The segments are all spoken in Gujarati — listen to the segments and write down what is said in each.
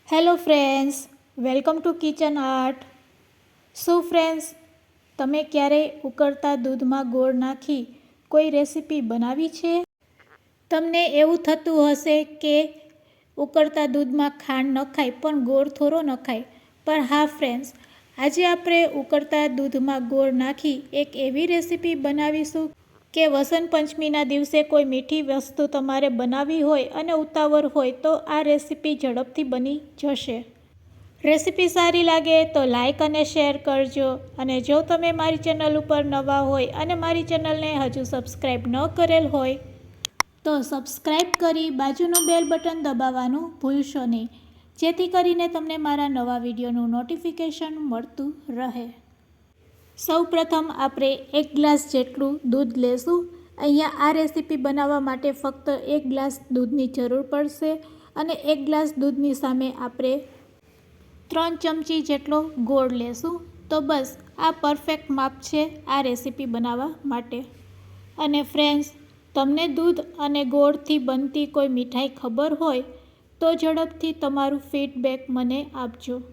Hello friends, welcome to kitchen art. શું ફ્રેન્ડ્સ, તમે ક્યારેય ઉકળતા દૂધમાં ગોળ નાખી કોઈ રેસીપી બનાવી છે? તમને એવું થતું હશે કે ઉકળતા દૂધમાં ખાંડ નખાય પણ ગોળ થોડો નખાય. પણ હા ફ્રેન્ડ્સ, આજે આપણે ઉકળતા દૂધમાં ગોળ નાખી એક એવી રેસીપી બનાવીશું કે વસંત પંચમીના દિવસે કોઈ મીઠી વસ્તુ તમારે બનાવવી હોય અને ઉતાવળ હોય તો આ રેસીપી ઝડપથી બની જશે. રેસીપી સારી લાગે તો લાઈક અને શેર કરજો. અને જો તમે મારી ચેનલ ઉપર નવા હોય અને મારી ચેનલને હજુ સબસ્ક્રાઈબ ન કરેલ હોય તો સબસ્ક્રાઈબ કરી બાજુનું બેલ બટન દબાવવાનું ભૂલશો નહીં, જેથી કરીને તમને મારા નવા વિડીયોનું નોટિફિકેશન મળતું રહે. સૌ પ્રથમ આપણે 1 ગ્લાસ જેટલું દૂધ લેશું. અહીંયા આ રેસીપી બનાવવા માટે ફક્ત 1 ગ્લાસ દૂધની જરૂર પડશે અને 1 ગ્લાસ દૂધની સામે આપણે 3 ચમચી જેટલો ગોળ લેશું. તો બસ આ પરફેક્ટ માપ છે આ રેસીપી બનાવવા માટે. અને ફ્રેન્ડ્સ, તમને દૂધ અને ગોળથી બનતી કોઈ મીઠાઈ ખબર હોય તો ઝડપથી તમારું ફીડબેક મને આપજો.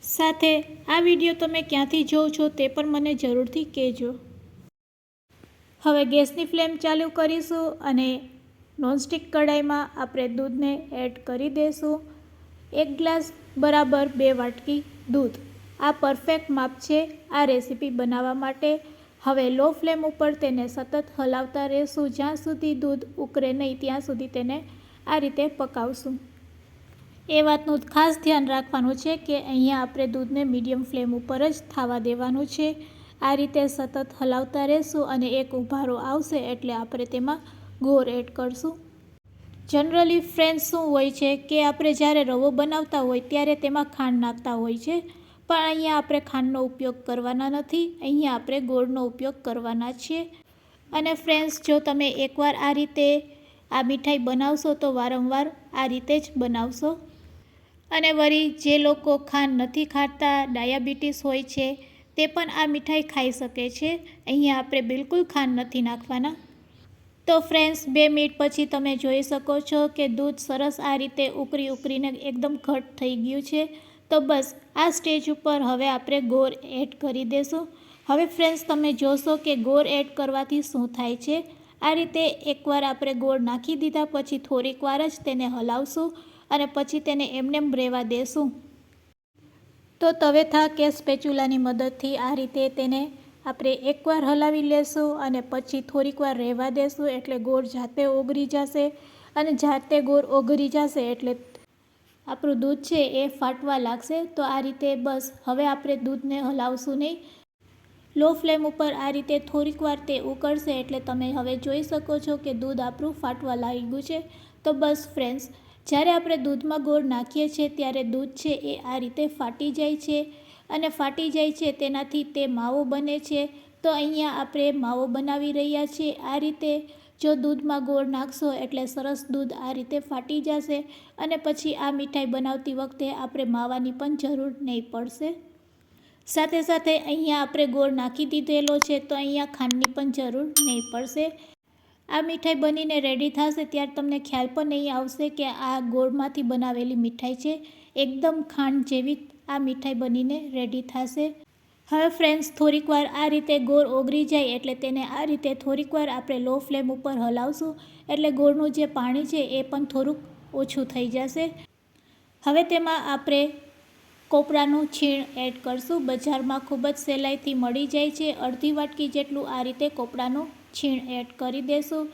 સાથે આ વિડીયો તમે ક્યાંથી જોવો છો તે પણ મને જરૂરથી કહેજો. હવે ગેસની ફ્લેમ ચાલુ કરીશું અને નોનસ્ટિક કઢાઈમાં આપણે દૂધને એડ કરી દઈશું. 1 ગ્લાસ બરાબર 2 વાટકી દૂધ. આ પરફેક્ટ માપ છે આ રેસીપી બનાવવા માટે. હવે લો ફ્લેમ ઉપર તેને સતત હલાવતા રહેશું. જ્યાં સુધી દૂધ ઉકળે નહીં ત્યાં સુધી તેને આ રીતે પકાવશું. એ વાતનું ખાસ ધ્યાન રાખવાનું છે કે અહીંયા આપણે દૂધને મીડિયમ ફ્લેમ ઉપર જ થવા દેવાનું છે. આ રીતે સતત હલાવતા રહેશું અને એક ઉભારો આવશે એટલે આપણે તેમાં ગોળ એડ કરશું. જનરલી ફ્રેન્ડ્સ શું હોય છે કે આપણે જ્યારે રવો બનાવતા હોય ત્યારે તેમાં ખાંડ નાખતા હોય છે, પણ અહીંયા આપણે ખાંડનો ઉપયોગ કરવાના નથી. અહીંયા આપણે ગોળનો ઉપયોગ કરવાના છીએ. અને ફ્રેન્ડ્સ, જો તમે એકવાર આ રીતે આ મીઠાઈ બનાવશો તો વારંવાર આ રીતે જ બનાવશો. અને વળી જે લોકો ખાંડ નથી ખાતા, ડાયાબિટીસ હોય છે, તે પણ આ મીઠાઈ ખાઈ શકે છે. અહીંયા આપણે બિલકુલ ખાંડ નથી નાખવાના. તો ફ્રેન્ડ્સ, 2 મિનિટ પછી તમે જોઈ શકો છો કે દૂધ સરસ આ રીતે ઉકળીને એકદમ ઘટ થઈ ગયું છે. તો બસ આ સ્ટેજ ઉપર હવે આપણે ગોળ એડ કરી દઈશું. હવે ફ્રેન્ડ્સ, તમે જોશો કે ગોળ એડ કરવાથી શું થાય છે. આ રીતે એકવાર આપણે ગોળ નાખી દીધા પછી થોડીક વાર જ તેને હલાવશું અને પછી તેને એમનેમ રહેવા દેશું. તો તવેથા કે સ્પેચ્યુલાની મદદથી આ રીતે તેને આપણે એકવાર હલાવી લેશું અને પછી થોડીક વાર રહેવા દેશું. એટલે ગોળ જાતે ઓગળી જશે અને જાતે ગોળ ઓગળી જશે એટલે આપણું દૂધ છે એ ફાટવા લાગશે. તો આ રીતે બસ હવે આપણે દૂધને હલાવશું નહીં. લો ફ્લેમ ઉપર આ રીતે થોડીક વાર તે ઉકળશે એટલે તમે હવે જોઈ શકો છો કે દૂધ આપણું ફાટવા લાગ્યું છે. તો બસ ફ્રેન્ડ્સ, જ્યારે આપણે દૂધમાં ગોળ નાખીએ છીએ ત્યારે દૂધ છે એ આ રીતે ફાટી જાય છે અને ફાટી જાય છે તેનાથી તે માવો બને છે. તો અહીંયા આપણે માવો બનાવી રહ્યા છીએ. આ રીતે જો દૂધમાં ગોળ નાખશો એટલે સરસ દૂધ આ રીતે ફાટી જશે અને પછી આ મીઠાઈ બનાવતી વખતે આપણે માવાની પણ જરૂર નહીં પડશે. સાથે સાથે અહીંયા આપણે ગોળ નાખી દીધેલો છે તો અહીંયા ખાંડની પણ જરૂર નહીં પડશે. આ મીઠાઈ બનીને રેડી થશે ત્યારે તમને ખ્યાલ પણ નહીં આવશે કે આ ગોળમાંથી બનાવેલી મીઠાઈ છે. એકદમ ખાંડ જેવી આ મીઠાઈ બનીને રેડી થશે. હવે ફ્રેન્ડ્સ, થોડીક વાર આ રીતે ગોળ ઓગળી જાય એટલે તેને આ રીતે થોડીક વાર આપણે લો ફ્લેમ ઉપર હલાવશું એટલે ગોળનું જે પાણી છે એ પણ થોડુંક ઓછું થઈ જશે. હવે તેમાં આપણે કોપરાનું છીણ એડ કરશું. બજારમાં ખૂબ જ સહેલાઈથી મળી જાય છે. અડધી વાટકી જેટલું આ રીતે કોપરાનું છીણ એડ કરી દેશું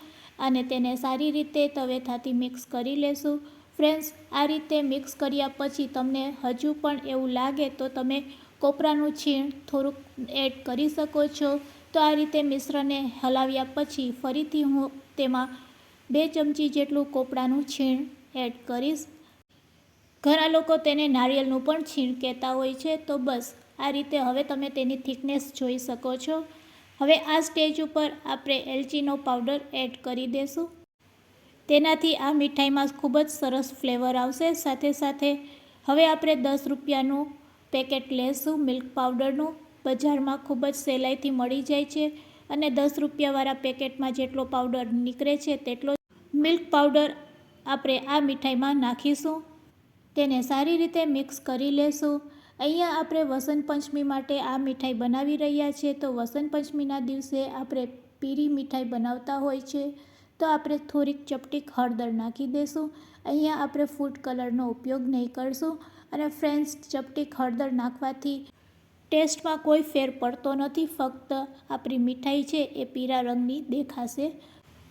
અને તેને સારી રીતે તવેથાથી મિક્સ કરી લેશું. ફ્રેન્ડ્સ, આ રીતે મિક્સ કર્યા પછી તમને હજુ પણ એવું લાગે તો તમે કોપરાનું છીણ થોડુંક એડ કરી શકો છો. તો આ રીતે મિશ્રણને હલાવ્યા પછી ફરીથી હું તેમાં 2 ચમચી જેટલું કોપરાનું છીણ એડ કરીશ. ઘણા લોકો તેને નારિયેળનું પણ છીણ કહેતા હોય છે. તો બસ આ રીતે હવે તમે તેની થિકનેસ જોઈ શકો છો. હવે આ સ્ટેજ ઉપર આપણે એલચીનો પાવડર એડ કરી દઈશું. તેનાથી આ મીઠાઈમાં ખૂબ જ સરસ ફ્લેવર આવશે. સાથે સાથે હવે આપણે 10 રૂપિયાનું પેકેટ લેશું મિલ્ક પાવડરનું. બજારમાં ખૂબ જ સહેલાઈથી મળી જાય છે અને 10 રૂપિયાવાળા પેકેટમાં જેટલો પાવડર નીકળે છે તેટલો મિલ્ક પાવડર આપણે આ મીઠાઈમાં નાખીશું. તેને સારી રીતે મિક્સ કરી લેશું. અહીંયા આપણે વસંત પંચમી માટે આ મીઠાઈ બનાવી રહ્યા છીએ. તો વસંત પંચમીના દિવસે આપણે પીરી મીઠાઈ બનાવતા હોય છે. તો આપણે થોડીક ચપટીક હળદર નાખી દઈશું. અહીંયા આપણે ફૂડ કલરનો ઉપયોગ નહીં કરશું. અને ફ્રેન્ડ્સ, ચપટીક હળદર નાખવાથી ટેસ્ટમાં કોઈ ફેર પડતો નથી. ફક્ત આપણી મીઠાઈ છે એ પીળા રંગની દેખાશે.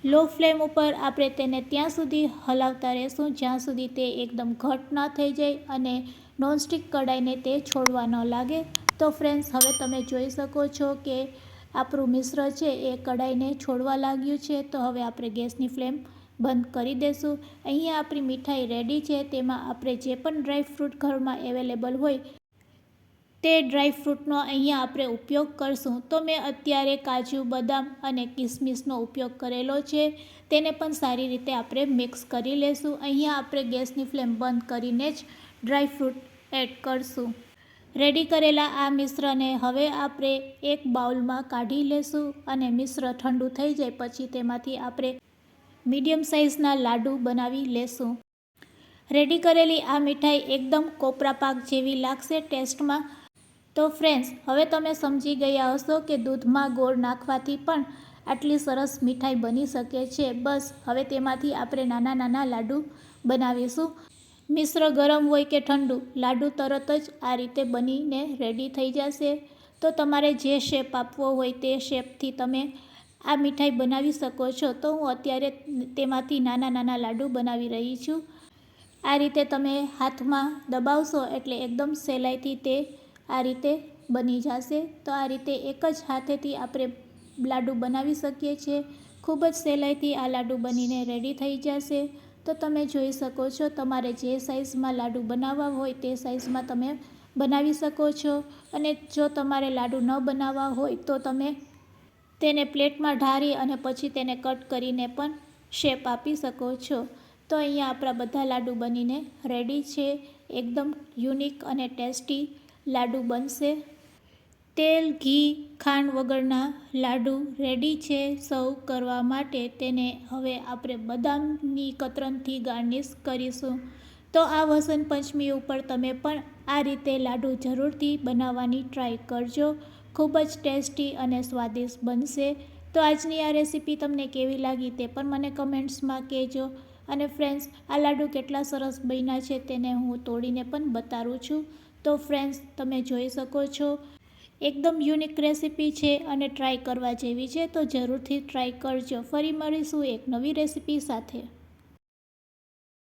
લો ફ્લેમ ઉપર આપણે તેને ત્યાં સુધી હલાવતા રહેશું જ્યાં સુધી તે એકદમ ઘટ ના થઈ જાય અને નોનસ્ટિક કઢાઈને તે છોડવા ન લાગે. તો ફ્રેન્ડ્સ, હવે તમે જોઈ શકો છો કે આપણું મિશ્ર છે એ કઢાઈને છોડવા લાગ્યું છે. તો હવે આપણે ગેસની ફ્લેમ બંધ કરી દઈશું. અહીંયા આપણી મીઠાઈ રેડી છે. તેમાં આપણે જે પણ ડ્રાયફ્રૂટ ઘરમાં અવેલેબલ હોય તે ડ્રાયફ્રૂટનો અહીંયા આપણે ઉપયોગ કરશું. તો મેં અત્યારે કાજુ, બદામ અને કિસમિસનો ઉપયોગ કરેલો છે. તેને પણ સારી રીતે આપણે મિક્સ કરી લેશું. અહીંયા આપણે ગેસની ફ્લેમ બંધ કરીને જ ડ્રાયફ્રૂટ એડ કરશું. રેડી કરેલા આ મિશ્રને હવે આપણે એક બાઉલમાં કાઢી લેશું અને મિશ્ર ઠંડુ થઈ જાય પછી તેમાંથી આપણે મીડિયમ સાઇઝના લાડુ બનાવી લેશું. રેડી કરેલી આ મીઠાઈ એકદમ કોપરા પાક જેવી લાગશે ટેસ્ટમાં. તો ફ્રેન્ડ્સ, હવે તમે સમજી ગયા હશો કે દૂધમાં ગોળ નાખવાથી પણ આટલી સરસ મીઠાઈ બની શકે છે. બસ હવે તેમાંથી આપણે નાના નાના લાડુ બનાવીશું. મિશ્ર ગરમ હોય કે ઠંડુ, લાડુ તરત જ આ રીતે બનીને રેડી થઈ જશે. તો તમારે જે શેપ આપવો હોય તે શેપથી તમે આ મીઠાઈ બનાવી શકો છો. તો હું અત્યારે તેમાંથી નાના નાના લાડુ બનાવી રહી છું. આ રીતે તમે હાથમાં દબાવશો એટલે એકદમ સહેલાઈથી તે આ રીતે બની જશે. તો આ રીતે એક જ હાથેથી આપણે લાડુ બનાવી શકીએ છીએ. ખૂબ જ સહેલાઈથી આ લાડુ બનીને રેડી થઈ જશે. તો તમે જોઈ શકો છો, તમારે જે સાઇઝમાં લાડુ બનાવવા હોય તે સાઇઝમાં તમે બનાવી શકો છો. અને જો તમારે લાડુ ન બનાવવા હોય તો તમે તેને પ્લેટમાં ઢાળી અને પછી તેને કટ કરીને પણ શેપ આપી શકો છો. તો અહીંયા આપણા બધા લાડુ બનીને રેડી છે. એકદમ યુનિક અને ટેસ્ટી લાડુ બનશે. તેલ, ઘી, ખાંડ વગરના લાડુ રેડી છે સર્વ કરવા માટે. તેને હવે આપણે બદામની કતરનથી ગાર્નિશ કરીશું. તો આ વસંત પંચમી ઉપર તમે પણ આ રીતે લાડુ જરૂરથી બનાવવાની ટ્રાય કરજો. ખૂબ જ ટેસ્ટી અને સ્વાદિષ્ટ બનશે. તો આજની આ રેસીપી તમને કેવી લાગી તે પણ મને કમેન્ટ્સમાં કહેજો. અને ફ્રેન્ડ્સ, આ લાડુ કેટલા સરસ બન્યા છે તેને હું તોડીને પણ બતાવું છું. તો ફ્રેન્ડ્સ, તમે જોઈ શકો છો એકદમ યુનિક રેસીપી છે અને ટ્રાય કરવા જેવી છે. તો જરૂરથી ટ્રાય કરજો. ફરી મળીશું એક નવી રેસીપી સાથે.